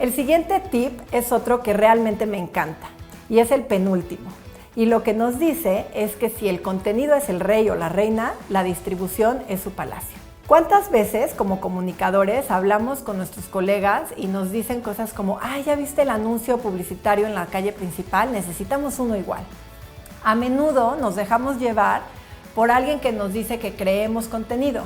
El siguiente tip es otro que realmente me encanta y es el penúltimo. Y lo que nos dice es que si el contenido es el rey o la reina, la distribución es su palacio. ¿Cuántas veces como comunicadores hablamos con nuestros colegas y nos dicen cosas como «Ay, ¿ya viste el anuncio publicitario en la calle principal? Necesitamos uno igual». A menudo nos dejamos llevar por alguien que nos dice que creemos contenido,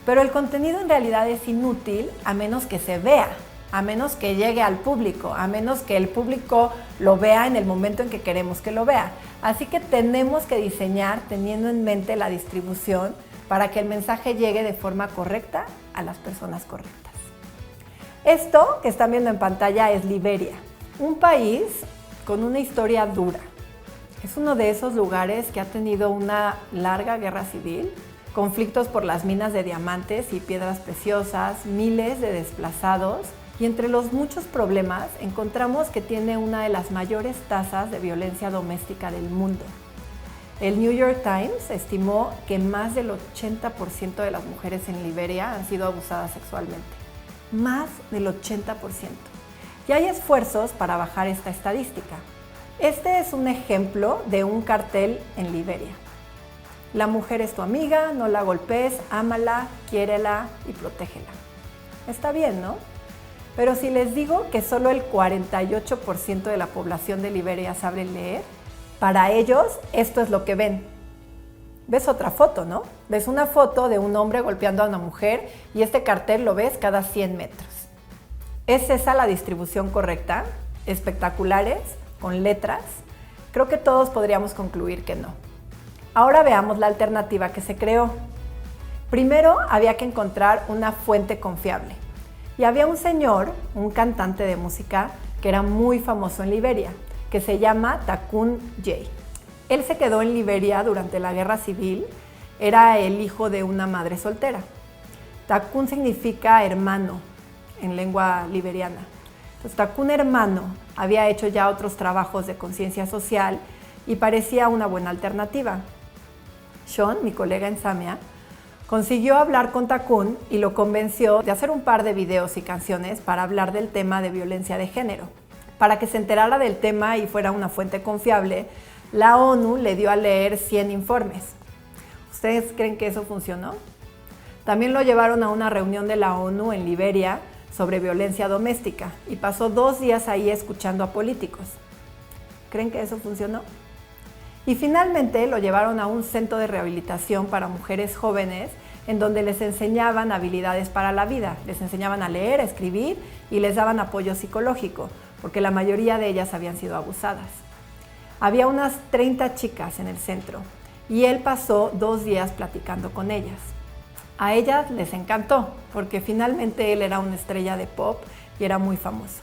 pero el contenido en realidad es inútil a menos que se vea, a menos que llegue al público, a menos que el público lo vea en el momento en que queremos que lo vea. Así que tenemos que diseñar teniendo en mente la distribución para que el mensaje llegue de forma correcta a las personas correctas. Esto que están viendo en pantalla es Liberia, un país con una historia dura. Es uno de esos lugares que ha tenido una larga guerra civil, conflictos por las minas de diamantes y piedras preciosas, miles de desplazados, y entre los muchos problemas encontramos que tiene una de las mayores tasas de violencia doméstica del mundo. El New York Times estimó que más del 80% de las mujeres en Liberia han sido abusadas sexualmente. Más del 80%. Y hay esfuerzos para bajar esta estadística. Este es un ejemplo de un cartel en Liberia. La mujer es tu amiga, no la golpees, ámala, quiérela y protégela. Está bien, ¿no? Pero si les digo que solo el 48% de la población de Liberia sabe leer, para ellos esto es lo que ven. Ves otra foto, ¿no? Ves una foto de un hombre golpeando a una mujer y este cartel lo ves cada 100 metros. ¿Es esa la distribución correcta? ¿Espectaculares? ¿Con letras? Creo que todos podríamos concluir que no. Ahora veamos la alternativa que se creó. Primero había que encontrar una fuente confiable. Y había un señor, un cantante de música, que era muy famoso en Liberia, que se llama Takun Jay. Él se quedó en Liberia durante la guerra civil, era el hijo de una madre soltera. Takun significa hermano en lengua liberiana. Entonces, Takun hermano había hecho ya otros trabajos de conciencia social y parecía una buena alternativa. Sean, mi colega en Zamia, consiguió hablar con Takun y lo convenció de hacer un par de videos y canciones para hablar del tema de violencia de género. Para que se enterara del tema y fuera una fuente confiable, la ONU le dio a leer 100 informes. ¿Ustedes creen que eso funcionó? También lo llevaron a una reunión de la ONU en Liberia sobre violencia doméstica y pasó 2 días ahí escuchando a políticos. ¿Creen que eso funcionó? Y finalmente lo llevaron a un centro de rehabilitación para mujeres jóvenes en donde les enseñaban habilidades para la vida. Les enseñaban a leer, a escribir y les daban apoyo psicológico, porque la mayoría de ellas habían sido abusadas. Había unas 30 chicas en el centro y él pasó 2 días platicando con ellas. A ellas les encantó, porque finalmente él era una estrella de pop y era muy famoso.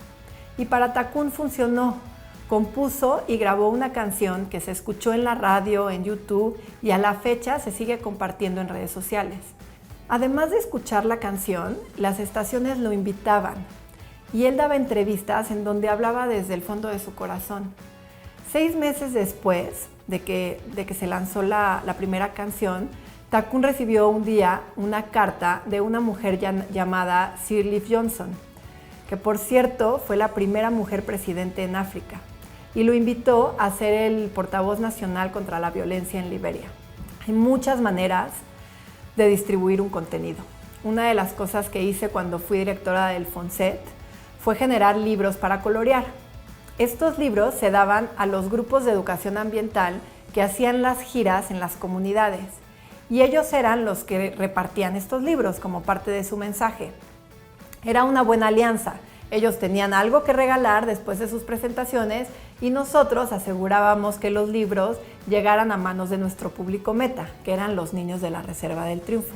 Y para Takun funcionó. Compuso y grabó una canción que se escuchó en la radio, en YouTube y a la fecha se sigue compartiendo en redes sociales. Además de escuchar la canción, las estaciones lo invitaban y él daba entrevistas en donde hablaba desde el fondo de su corazón. 6 meses después de que se lanzó la primera canción, Takun recibió un día una carta de una mujer llamada Sirleaf Johnson, que por cierto fue la primera mujer presidente en África, y lo invitó a ser el portavoz nacional contra la violencia en Liberia. Hay muchas maneras de distribuir un contenido. Una de las cosas que hice cuando fui directora del FONSET fue generar libros para colorear. Estos libros se daban a los grupos de educación ambiental que hacían las giras en las comunidades y ellos eran los que repartían estos libros como parte de su mensaje. Era una buena alianza. Ellos tenían algo que regalar después de sus presentaciones y nosotros asegurábamos que los libros llegaran a manos de nuestro público meta, que eran los niños de la Reserva del Triunfo.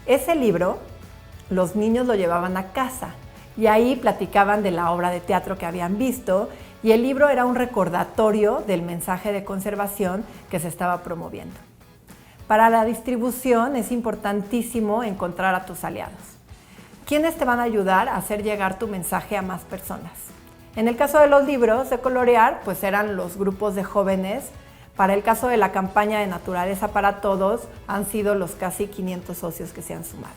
Ese libro, los niños lo llevaban a casa y ahí platicaban de la obra de teatro que habían visto y el libro era un recordatorio del mensaje de conservación que se estaba promoviendo. Para la distribución es importantísimo encontrar a tus aliados. ¿Quiénes te van a ayudar a hacer llegar tu mensaje a más personas? En el caso de los libros de colorear, pues eran los grupos de jóvenes. Para el caso de la campaña de Naturaleza para Todos, han sido los casi 500 socios que se han sumado.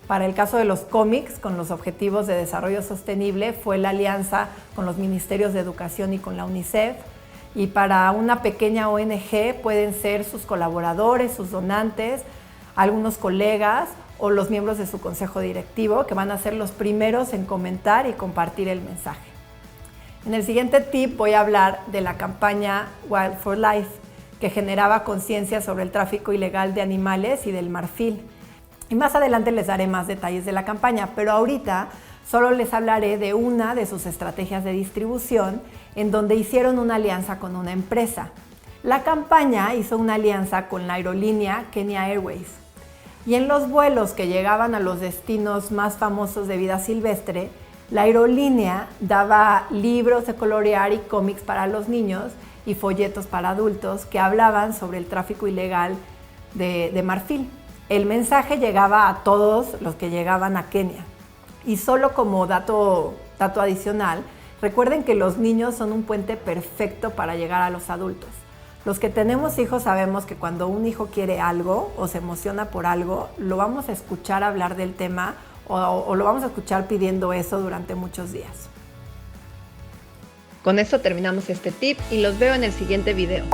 Para el caso de los cómics, con los Objetivos de Desarrollo Sostenible, fue la alianza con los Ministerios de Educación y con la UNICEF. Y para una pequeña ONG pueden ser sus colaboradores, sus donantes, algunos colegas o los miembros de su consejo directivo, que van a ser los primeros en comentar y compartir el mensaje. En el siguiente tip voy a hablar de la campaña Wild for Life, que generaba conciencia sobre el tráfico ilegal de animales y del marfil. Y más adelante les daré más detalles de la campaña, pero ahorita solo les hablaré de una de sus estrategias de distribución en donde hicieron una alianza con una empresa. La campaña hizo una alianza con la aerolínea Kenya Airways. Y en los vuelos que llegaban a los destinos más famosos de vida silvestre, la aerolínea daba libros de colorear y cómics para los niños y folletos para adultos que hablaban sobre el tráfico ilegal de marfil. El mensaje llegaba a todos los que llegaban a Kenia. Y solo como dato adicional, recuerden que los niños son un puente perfecto para llegar a los adultos. Los que tenemos hijos sabemos que cuando un hijo quiere algo o se emociona por algo, lo vamos a escuchar hablar del tema o lo vamos a escuchar pidiendo eso durante muchos días. Con esto terminamos este tip y los veo en el siguiente video.